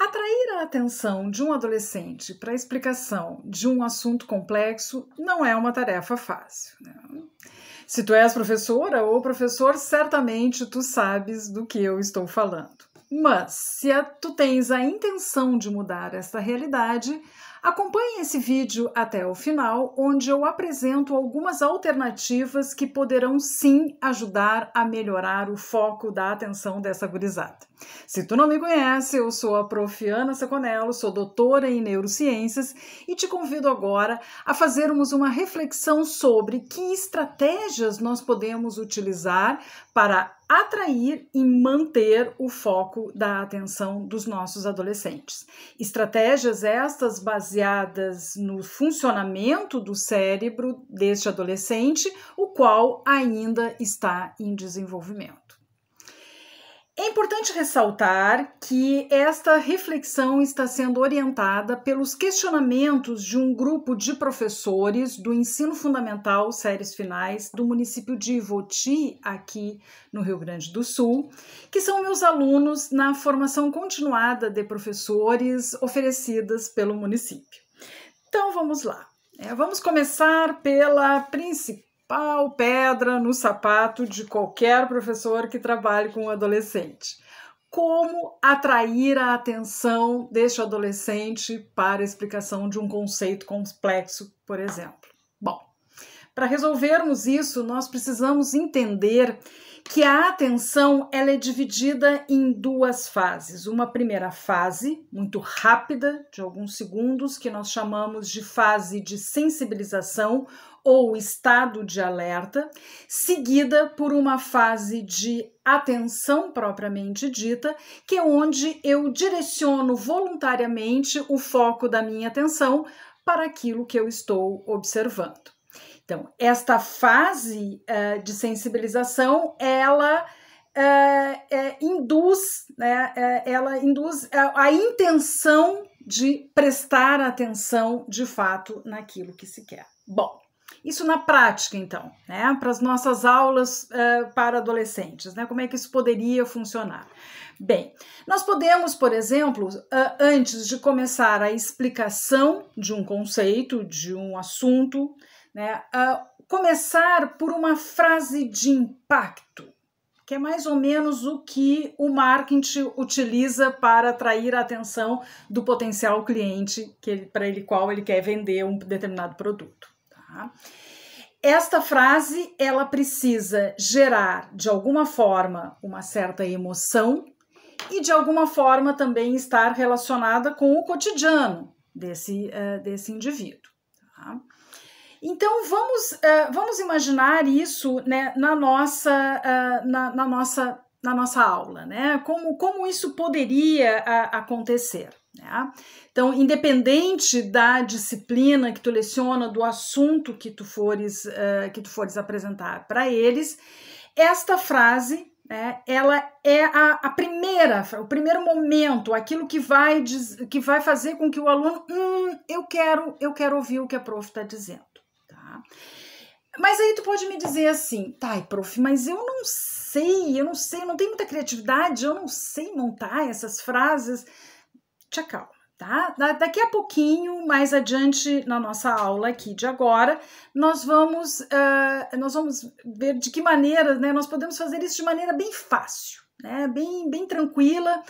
Atrair a atenção de um adolescente para a explicação de um assunto complexo não é uma tarefa fácil, né? Se tu és professora ou professor, certamente tu sabes do que eu estou falando. Mas, se tu tens a intenção de mudar esta realidade, acompanhe esse vídeo até o final, onde eu apresento algumas alternativas que poderão sim ajudar a melhorar o foco da atenção dessa gurizada. Se tu não me conhece, eu sou a Prof. Ana Seconello, sou doutora em neurociências e te convido agora a fazermos uma reflexão sobre que estratégias nós podemos utilizar para atrair e manter o foco da atenção dos nossos adolescentes. Estratégias estas baseadas no funcionamento do cérebro deste adolescente, o qual ainda está em desenvolvimento. É importante ressaltar que esta reflexão está sendo orientada pelos questionamentos de um grupo de professores do ensino fundamental séries finais do município de Ivoti, aqui no Rio Grande do Sul, que são meus alunos na formação continuada de professores oferecidas pelo município. Então vamos lá. Vamos começar pela principal pedra no sapato de qualquer professor que trabalhe com um adolescente. Como atrair a atenção deste adolescente para a explicação de um conceito complexo, por exemplo? Bom, para resolvermos isso, nós precisamos entender que a atenção ela é dividida em duas fases. Uma primeira fase, muito rápida, de alguns segundos, que nós chamamos de fase de sensibilização ou estado de alerta, seguida por uma fase de atenção propriamente dita, que é onde eu direciono voluntariamente o foco da minha atenção para aquilo que eu estou observando. Então, esta fase de sensibilização, ela induz a intenção de prestar atenção de fato naquilo que se quer. Bom, isso na prática, então, né, para as nossas aulas para adolescentes, né, como é que isso poderia funcionar? Bem, nós podemos, por exemplo, antes de começar a explicação de um conceito, de um assunto, né, começar por uma frase de impacto, que é mais ou menos o que o marketing utiliza para atrair a atenção do potencial cliente para ele qual ele quer vender um determinado produto. Tá? Esta frase ela precisa gerar de alguma forma uma certa emoção e de alguma forma também estar relacionada com o cotidiano desse indivíduo. Tá? Então vamos imaginar isso, né, na nossa aula, né? Como isso poderia acontecer, né? Então, independente da disciplina que tu leciona, do assunto que tu fores apresentar para eles, esta frase, né, ela é o primeiro momento, aquilo que vai fazer com que o aluno, eu quero ouvir o que a prof está dizendo. Tá? Mas aí tu pode me dizer assim, tá, prof, mas eu não tenho muita criatividade, eu não sei montar essas frases. Te acalma, tá? Daqui a pouquinho, mais adiante na nossa aula aqui de agora, nós vamos ver de que maneira, né, nós podemos fazer isso de maneira bem fácil, né, bem tranquila,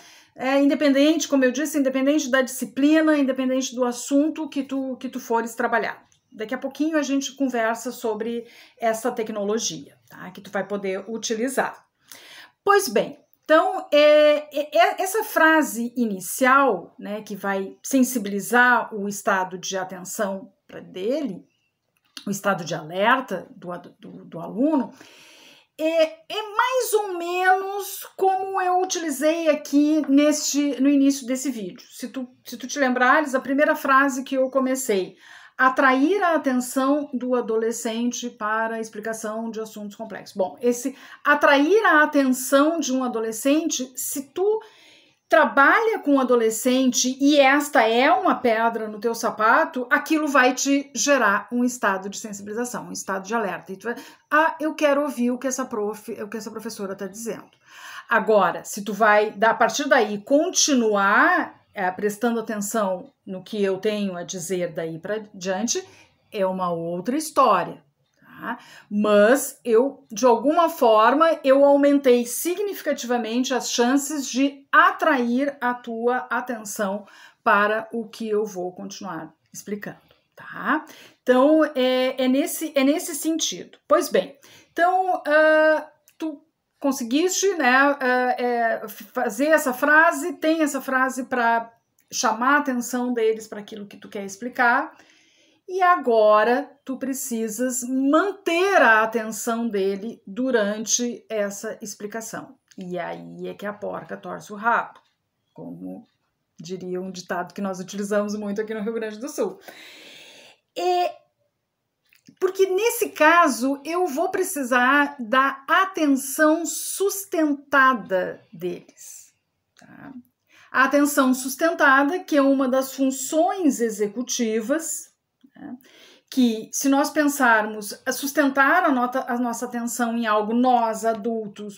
independente, como eu disse, independente da disciplina, independente do assunto que tu fores trabalhar. Daqui a pouquinho a gente conversa sobre essa tecnologia, tá? Que tu vai poder utilizar. Pois bem, então essa frase inicial, né, que vai sensibilizar o estado de atenção dele, o estado de alerta do aluno, é mais ou menos como eu utilizei aqui no início desse vídeo. Se tu te lembrares, a primeira frase que eu comecei, atrair a atenção do adolescente para a explicação de assuntos complexos. Bom, esse atrair a atenção de um adolescente, se tu trabalha com um adolescente e esta é uma pedra no teu sapato, aquilo vai te gerar um estado de sensibilização, um estado de alerta. E tu vai, eu quero ouvir o que essa professora está dizendo. Agora, se tu vai, a partir daí, continuar prestando atenção no que eu tenho a dizer daí para diante, é uma outra história. Tá? Mas eu, de alguma forma, eu aumentei significativamente as chances de atrair a tua atenção para o que eu vou continuar explicando. Tá? Então, é nesse sentido. Pois bem, então, tu conseguiste, né, fazer essa frase, tem essa frase para chamar a atenção deles para aquilo que tu quer explicar, e agora tu precisas manter a atenção dele durante essa explicação. E aí é que a porca torce o rabo, como diria um ditado que nós utilizamos muito aqui no Rio Grande do Sul. Porque nesse caso eu vou precisar da atenção sustentada deles. Tá? A atenção sustentada, que é uma das funções executivas, né? Que se nós pensarmos sustentar a nossa atenção em algo,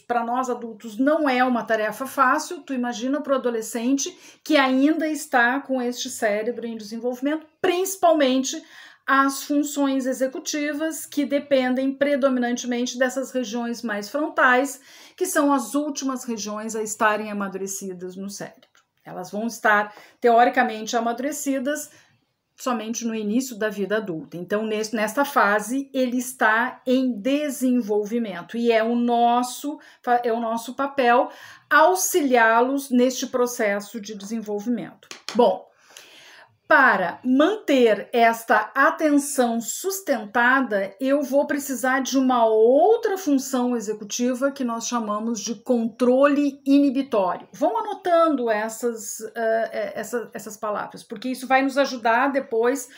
para nós adultos não é uma tarefa fácil. Tu imagina para o adolescente que ainda está com este cérebro em desenvolvimento, principalmente as funções executivas que dependem predominantemente dessas regiões mais frontais, que são as últimas regiões a estarem amadurecidas no cérebro. Elas vão estar, teoricamente, amadurecidas somente no início da vida adulta. Então, nesta fase, ele está em desenvolvimento e é o nosso papel auxiliá-los neste processo de desenvolvimento. Bom, para manter esta atenção sustentada, eu vou precisar de uma outra função executiva que nós chamamos de controle inibitório. Vão anotando essas palavras, porque isso vai nos ajudar depois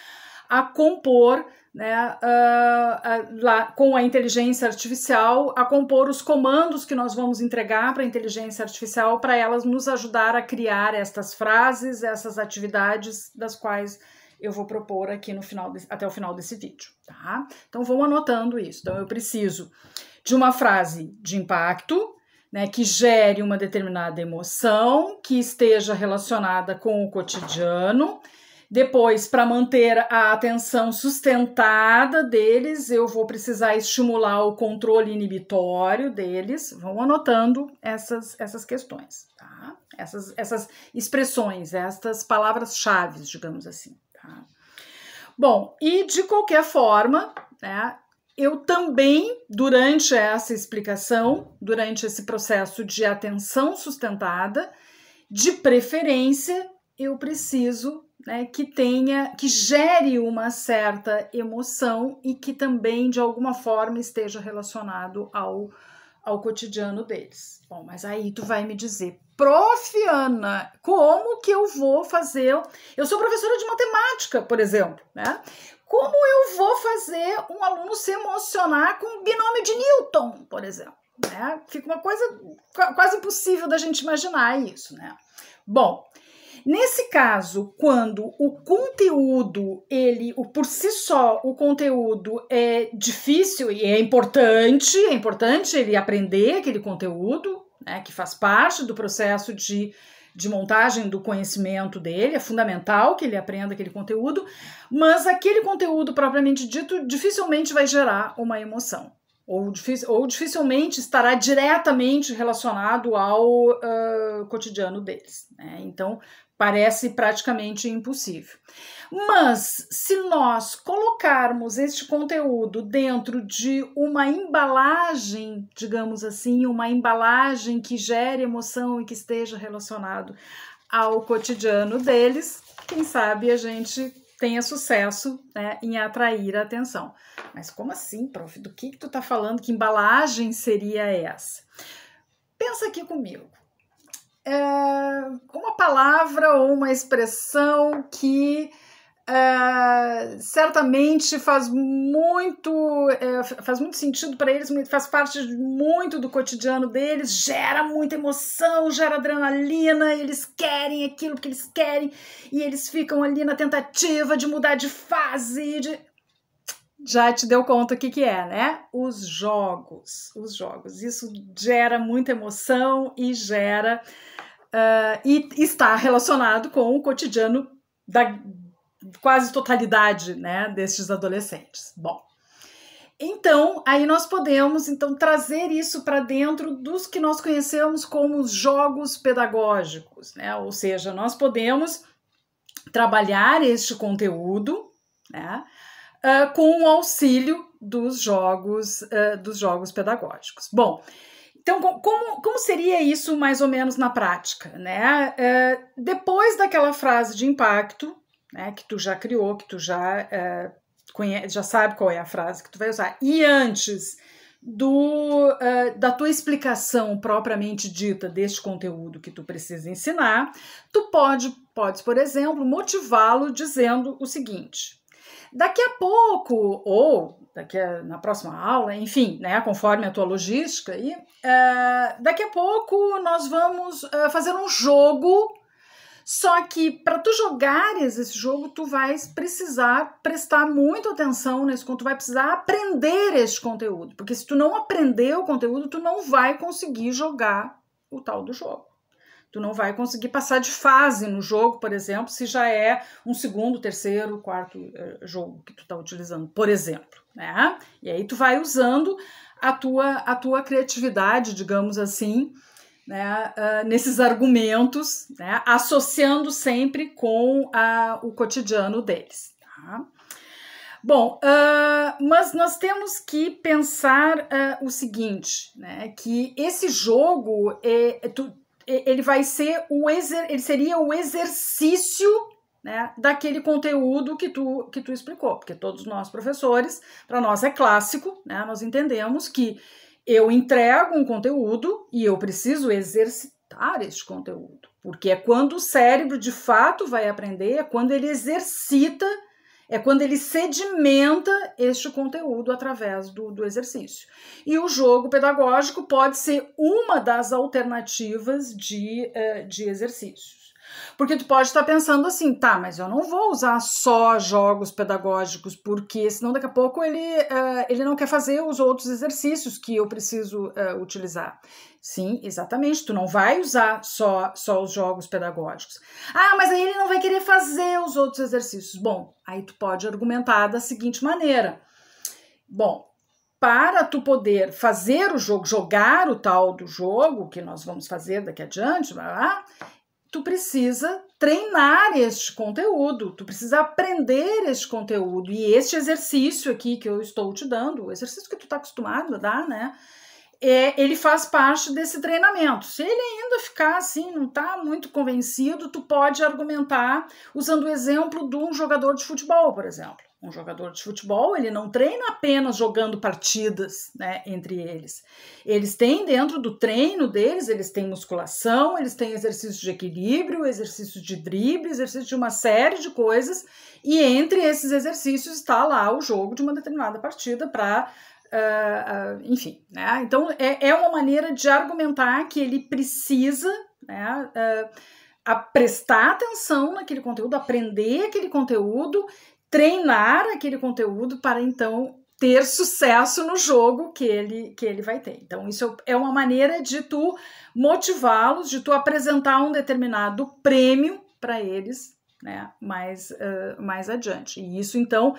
a compor, né, lá, com a inteligência artificial, a compor os comandos que nós vamos entregar para a inteligência artificial para elas nos ajudar a criar estas frases, essas atividades das quais eu vou propor aqui no final até o final desse vídeo. Tá? Então vão anotando isso. Então eu preciso de uma frase de impacto, né, que gere uma determinada emoção, que esteja relacionada com o cotidiano. Depois, para manter a atenção sustentada deles, eu vou precisar estimular o controle inibitório deles. Vão anotando essas questões, tá? Essas expressões, estas palavras-chave, digamos assim. Tá? Bom, e de qualquer forma, né, eu também, durante essa explicação, durante esse processo de atenção sustentada, de preferência, eu preciso, né, que gere uma certa emoção e que também, de alguma forma, esteja relacionado ao cotidiano deles. Bom, mas aí tu vai me dizer, Prof. Ana, como que eu vou fazer? Eu sou professora de matemática, por exemplo, né? Como eu vou fazer um aluno se emocionar com o binômio de Newton, por exemplo? Né? Fica uma coisa quase impossível da gente imaginar isso, né? Bom, nesse caso, quando o conteúdo, por si só, o conteúdo é difícil e é importante ele aprender aquele conteúdo, né, que faz parte do processo de montagem do conhecimento dele, é fundamental que ele aprenda aquele conteúdo, mas aquele conteúdo propriamente dito dificilmente vai gerar uma emoção. Ou dificilmente estará diretamente relacionado ao cotidiano deles. Né? Então, parece praticamente impossível. Mas, se nós colocarmos este conteúdo dentro de uma embalagem, digamos assim, uma embalagem que gere emoção e que esteja relacionado ao cotidiano deles, quem sabe a gente tenha sucesso, né, em atrair a atenção. Mas como assim, prof? Do que tu tá falando? Que embalagem seria essa? Pensa aqui comigo. Uma palavra ou uma expressão que certamente faz muito sentido para eles, faz parte muito do cotidiano deles, gera muita emoção, gera adrenalina, eles querem aquilo que eles querem e eles ficam ali na tentativa de mudar de fase, Já te deu conta o que é, né? Os jogos. Isso gera muita emoção e gera e está relacionado com o cotidiano da quase totalidade, né, destes adolescentes. Bom, então aí nós podemos trazer isso para dentro dos que nós conhecemos como os jogos pedagógicos, né? Ou seja, nós podemos trabalhar este conteúdo, né, com o auxílio dos jogos pedagógicos. Bom, então, como seria isso mais ou menos na prática, né? Depois daquela frase de impacto, né, que tu já criou, que tu já sabe qual é a frase que tu vai usar, e antes da tua explicação propriamente dita deste conteúdo que tu precisa ensinar, tu podes, por exemplo, motivá-lo dizendo o seguinte: daqui a pouco, ou na próxima aula, enfim, né, conforme a tua logística, daqui a pouco nós vamos fazer um jogo, só que para tu jogares esse jogo, tu vais precisar prestar muita atenção nesse conteúdo, tu vai precisar aprender este conteúdo, porque se tu não aprender o conteúdo, tu não vai conseguir jogar o tal do jogo. Tu não vai conseguir passar de fase no jogo, por exemplo, se já é um segundo, terceiro, quarto jogo que tu está utilizando, por exemplo, né? E aí tu vai usando a tua criatividade, digamos assim, né, nesses argumentos, né, associando sempre com o cotidiano deles. Tá? Bom, mas nós temos que pensar o seguinte, né, que esse jogo ele seria o exercício, né, daquele conteúdo que tu explicou, porque todos nós professores, para nós é clássico, né, nós entendemos que eu entrego um conteúdo e eu preciso exercitar este conteúdo, porque é quando o cérebro de fato vai aprender, é quando ele exercita, é quando ele sedimenta este conteúdo através do exercício. E o jogo pedagógico pode ser uma das alternativas de exercícios. Porque tu pode estar pensando assim, tá, mas eu não vou usar só jogos pedagógicos, porque senão daqui a pouco ele não quer fazer os outros exercícios que eu preciso utilizar. Sim, exatamente, tu não vai usar só os jogos pedagógicos. Ah, mas aí ele não vai querer fazer os outros exercícios. Bom, aí tu pode argumentar da seguinte maneira. Bom, para tu poder fazer o jogo, jogar o tal do jogo, que nós vamos fazer daqui adiante, tu precisa treinar este conteúdo, tu precisa aprender este conteúdo. E este exercício aqui que eu estou te dando, o exercício que tu está acostumado a dar, né? Ele faz parte desse treinamento. Se ele ainda ficar assim, não está muito convencido, tu pode argumentar usando o exemplo de um jogador de futebol, por exemplo. Um jogador de futebol, ele não treina apenas jogando partidas, né, entre eles. Eles têm dentro do treino deles, eles têm musculação, eles têm exercício de equilíbrio, exercício de drible, exercício de uma série de coisas, e entre esses exercícios está lá o jogo de uma determinada partida para... enfim, né? Então é uma maneira de argumentar que ele precisa, né, prestar atenção naquele conteúdo, aprender aquele conteúdo, treinar aquele conteúdo para então ter sucesso no jogo que ele vai ter. Então isso é uma maneira de tu motivá-los, de tu apresentar um determinado prêmio para eles, né, mais adiante. E isso então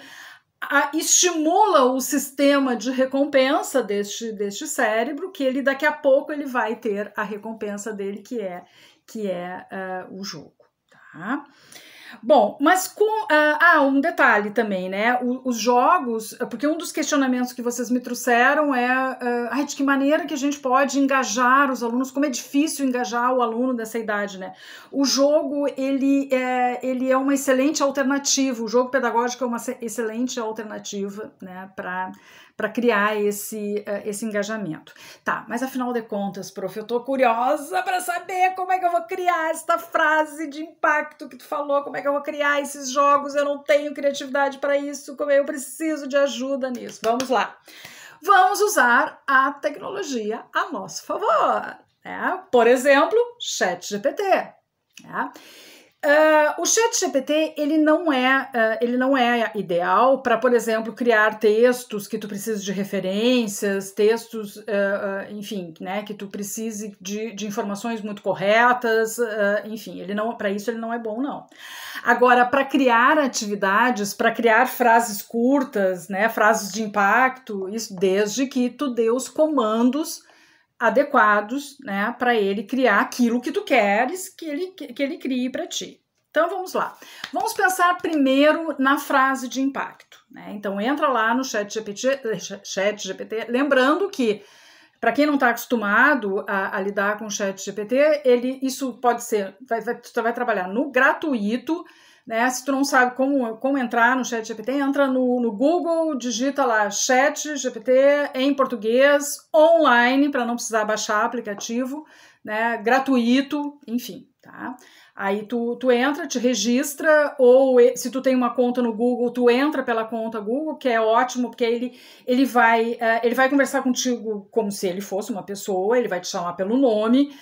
estimula o sistema de recompensa deste cérebro, que ele daqui a pouco ele vai ter a recompensa dele, que é o jogo, tá? Bom, mas um detalhe também, né? Os jogos, porque um dos questionamentos que vocês me trouxeram é de que maneira que a gente pode engajar os alunos, como é difícil engajar o aluno dessa idade, né? O jogo, ele é uma excelente alternativa, o jogo pedagógico é uma excelente alternativa, né, para criar esse engajamento. Tá, mas afinal de contas, prof, eu tô curiosa para saber como é que eu vou criar esta frase de impacto que tu falou, como é que eu vou criar esses jogos, eu não tenho criatividade para isso, como eu preciso de ajuda nisso. Vamos lá. Vamos usar a tecnologia a nosso favor, né? Por exemplo, ChatGPT, né? O ChatGPT ele não é ideal para, por exemplo, criar textos que tu precise de referências, textos, enfim, né, que tu precise de informações muito corretas, enfim, para isso ele não é bom, não. Agora, para criar atividades, para criar frases curtas, né, frases de impacto, isso desde que tu dê os comandos adequados, né, para ele criar aquilo que tu queres que ele crie para ti. Então vamos lá. Vamos pensar primeiro na frase de impacto, né? Então entra lá no ChatGPT, lembrando que para quem não está acostumado a lidar com o ChatGPT, isso pode ser, você vai trabalhar no gratuito, né? Se tu não sabe como entrar no ChatGPT, entra no Google, digita lá ChatGPT em português, online, para não precisar baixar aplicativo, né? Gratuito, enfim, tá? Aí tu entra, te registra, ou se tu tem uma conta no Google, tu entra pela conta Google, que é ótimo, porque ele vai conversar contigo como se ele fosse uma pessoa, ele vai te chamar pelo nome,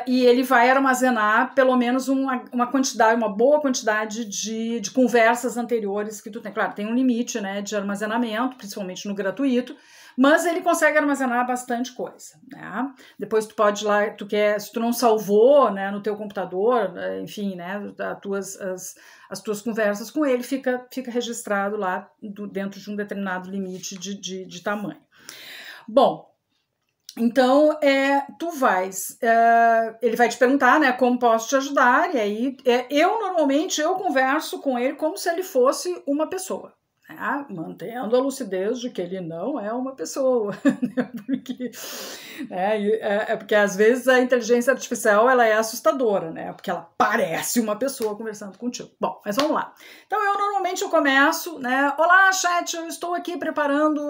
e ele vai armazenar pelo menos uma boa quantidade de conversas anteriores que tu tem. Claro, tem um limite, né, de armazenamento, principalmente no gratuito, mas ele consegue armazenar bastante coisa, né? Depois tu pode ir lá, se tu não salvou, né, no teu computador, enfim, né, as tuas conversas com ele, fica registrado lá dentro de um determinado limite de tamanho. Bom, então, ele vai te perguntar, né, como posso te ajudar, e aí normalmente eu converso com ele como se ele fosse uma pessoa, né, mantendo a lucidez de que ele não é uma pessoa, né, porque às vezes a inteligência artificial ela é assustadora, né, porque ela parece uma pessoa conversando contigo. Bom, mas vamos lá. Então, normalmente eu começo, né, olá, chat, eu estou aqui preparando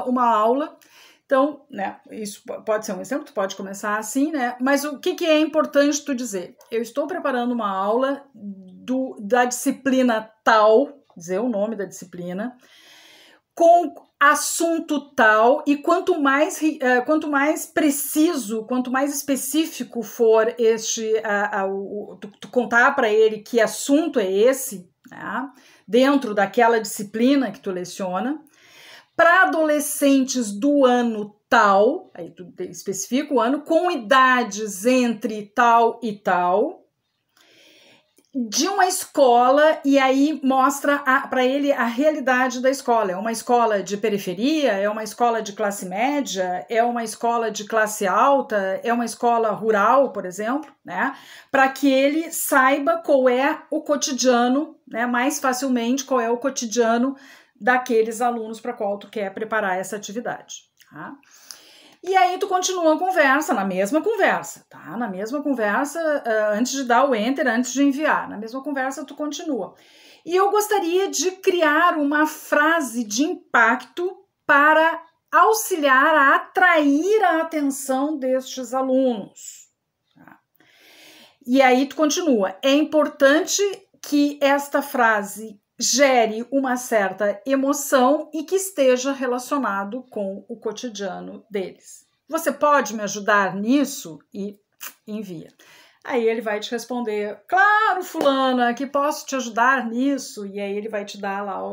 uma aula. Então, né, isso pode ser um exemplo, tu pode começar assim, né? Mas o que é importante tu dizer? Eu estou preparando uma aula da disciplina tal, dizer o nome da disciplina, com assunto tal, e quanto mais preciso, quanto mais específico for tu contar para ele que assunto é esse, né, dentro daquela disciplina que tu leciona, para adolescentes do ano tal, aí tu especifica o ano, com idades entre tal e tal, de uma escola, e aí mostra para ele a realidade da escola. É uma escola de periferia, é uma escola de classe média, é uma escola de classe alta, é uma escola rural, por exemplo, né? Para que ele saiba qual é o cotidiano, né? Mais facilmente qual é o cotidiano daqueles alunos para qual tu quer preparar essa atividade, tá? E aí tu continua a conversa, na mesma conversa, tá? Na mesma conversa, antes de dar o enter, antes de enviar, na mesma conversa tu continua. E eu gostaria de criar uma frase de impacto para auxiliar a atrair a atenção destes alunos, tá? E aí tu continua. É importante que esta frase gere uma certa emoção e que esteja relacionado com o cotidiano deles. Você pode me ajudar nisso? E envia. Aí ele vai te responder, claro, fulana, que posso te ajudar nisso, e aí ele vai te dar lá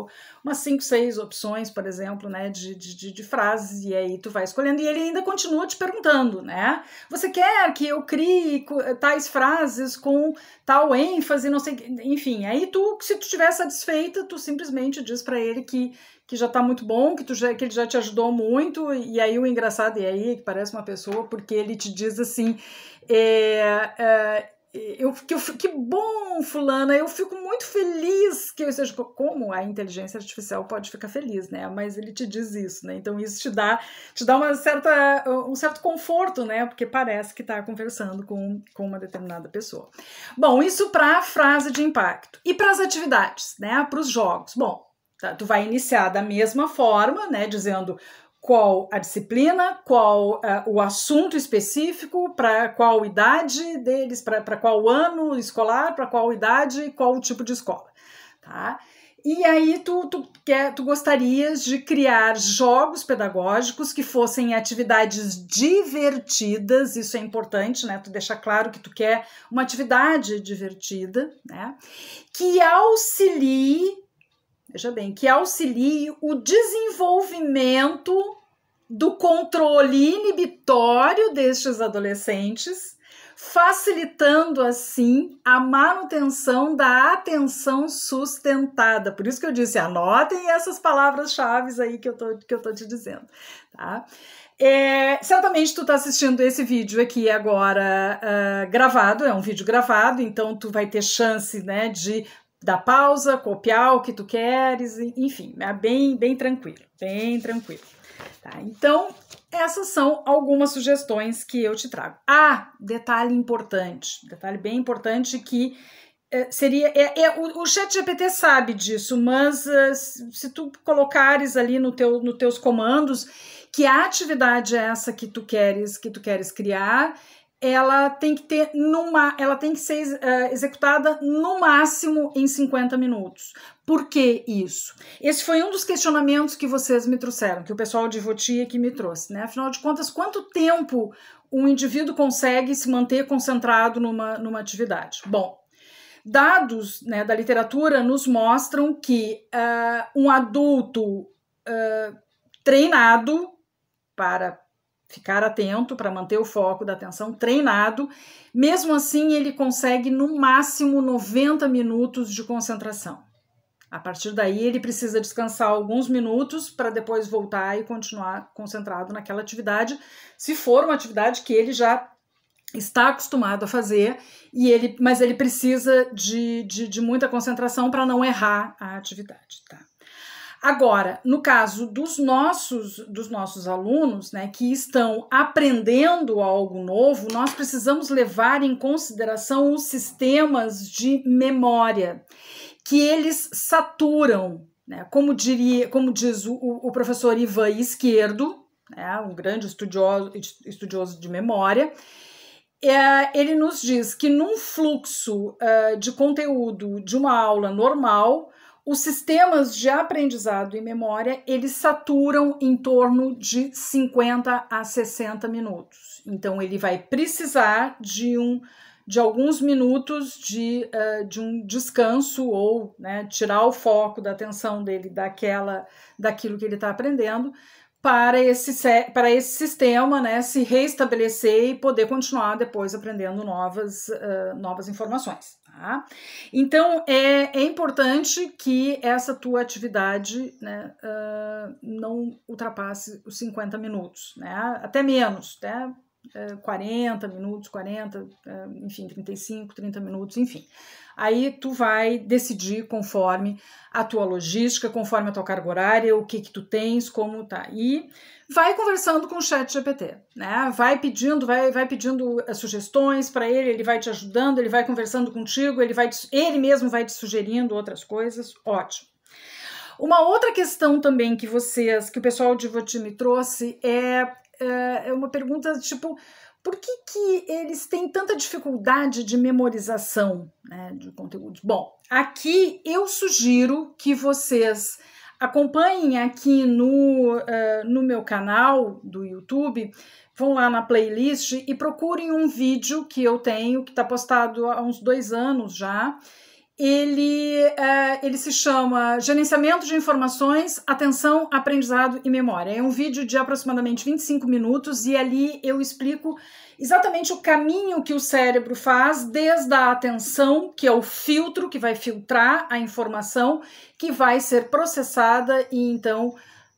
umas 5, 6 opções, por exemplo, né, de frases, e aí tu vai escolhendo, e ele ainda continua te perguntando, né, você quer que eu crie tais frases com tal ênfase, não sei, enfim, aí se tu estiver satisfeita, tu simplesmente diz para ele que já tá muito bom, que ele já te ajudou muito, e aí o engraçado, e aí que parece uma pessoa, porque ele te diz assim, que bom, fulana, eu fico muito feliz que eu seja, como a inteligência artificial pode ficar feliz, né, mas ele te diz isso, né, então isso te dá um certo conforto, né, porque parece que está conversando com uma determinada pessoa. Bom, isso para a frase de impacto. E para as atividades, né, para os jogos, bom, tá, tu vai iniciar da mesma forma, né, dizendo qual a disciplina, qual o assunto específico, para qual idade deles, para qual ano escolar, para qual idade e qual o tipo de escola, tá? E aí tu gostarias de criar jogos pedagógicos que fossem atividades divertidas, isso é importante, né? Tu deixa claro que tu quer uma atividade divertida, né? Que auxilie, veja bem, que auxilie o desenvolvimento do controle inibitório destes adolescentes, facilitando assim a manutenção da atenção sustentada. Por isso que eu disse, anotem essas palavras-chave aí que eu tô te dizendo, tá? Certamente tu tá assistindo esse vídeo aqui agora gravado, é um vídeo gravado, então tu vai ter chance, né, de dar pausa, copiar o que tu queres, enfim, é bem tranquilo, bem tranquilo. Tá? Então, essas são algumas sugestões que eu te trago. Detalhe bem importante que o ChatGPT sabe disso, mas se tu colocares ali nos teus comandos que a atividade é essa que tu queres criar, ela tem que ser executada no máximo em 50 minutos. Por que isso? Esse foi um dos questionamentos que vocês me trouxeram, que o pessoal de Votia que me trouxe, né? Afinal de contas, quanto tempo um indivíduo consegue se manter concentrado numa atividade? Bom, dados, né, da literatura nos mostram que um adulto treinado para ficar atento, para manter o foco da atenção, treinado, mesmo assim ele consegue no máximo 90 minutos de concentração. A partir daí ele precisa descansar alguns minutos para depois voltar e continuar concentrado naquela atividade, se for uma atividade que ele já está acostumado a fazer, mas ele precisa de muita concentração para não errar a atividade, tá? Agora, no caso dos nossos alunos, né, que estão aprendendo algo novo, nós precisamos levar em consideração os sistemas de memória, que eles saturam, né, como diz o professor Ivan Izquierdo, né, um grande estudioso de memória, ele nos diz que num fluxo de conteúdo de uma aula normal, os sistemas de aprendizado e memória, eles saturam em torno de 50 a 60 minutos. Então, ele vai precisar de alguns minutos de um descanso ou, né, tirar o foco da atenção dele daquilo que ele está aprendendo para esse sistema, né, se reestabelecer e poder continuar depois aprendendo novas informações. Tá? Então, é importante que essa tua atividade, né, não ultrapasse os 50 minutos, né, até menos, né, 40 minutos, enfim, 35, 30 minutos, enfim. Aí tu vai decidir conforme a tua logística, conforme a tua carga horária, o que tu tens, como tá. E vai conversando com o ChatGPT, né? Vai pedindo sugestões para ele vai te ajudando, ele vai conversando contigo, ele mesmo vai te sugerindo outras coisas. Ótimo. Uma outra questão também que o pessoal de Votia me trouxe é uma pergunta tipo: por que eles têm tanta dificuldade de memorização, né, de conteúdos? Bom, aqui eu sugiro que vocês acompanhem aqui no meu canal do YouTube, vão lá na playlist e procurem um vídeo que eu tenho, que está postado há uns 2 anos já. Ele se chama Gerenciamento de Informações, Atenção, Aprendizado e Memória. É um vídeo de aproximadamente 25 minutos e ali eu explico exatamente o caminho que o cérebro faz desde a atenção, que é o filtro que vai filtrar a informação, que vai ser processada e então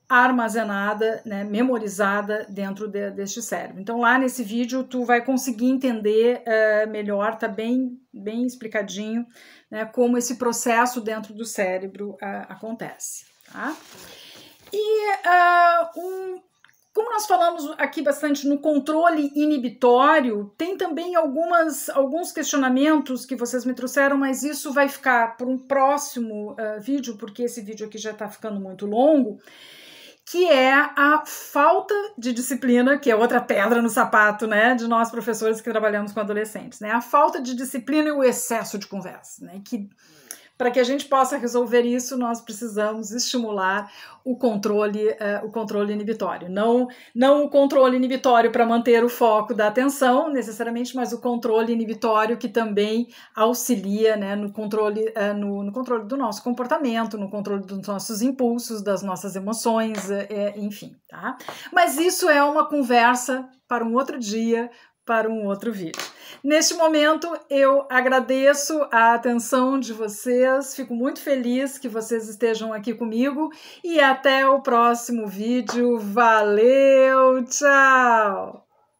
armazenada, né, memorizada dentro deste cérebro. Então lá nesse vídeo tu vai conseguir entender melhor, tá bem explicadinho, né, como esse processo dentro do cérebro acontece. Tá? E como nós falamos aqui bastante no controle inibitório, tem também alguns questionamentos que vocês me trouxeram, mas isso vai ficar para um próximo vídeo, porque esse vídeo aqui já está ficando muito longo, que é a falta de disciplina, que é outra pedra no sapato, né, de nós professores que trabalhamos com adolescentes, né, a falta de disciplina e o excesso de conversa, né, que para que a gente possa resolver isso, nós precisamos estimular o controle inibitório. Não o controle inibitório para manter o foco da atenção, necessariamente, mas o controle inibitório que também auxilia, né, no controle do nosso comportamento, no controle dos nossos impulsos, das nossas emoções, enfim, tá? Mas isso é uma conversa para um outro dia, para um outro vídeo. Neste momento, eu agradeço a atenção de vocês, fico muito feliz que vocês estejam aqui comigo e até o próximo vídeo. Valeu, tchau!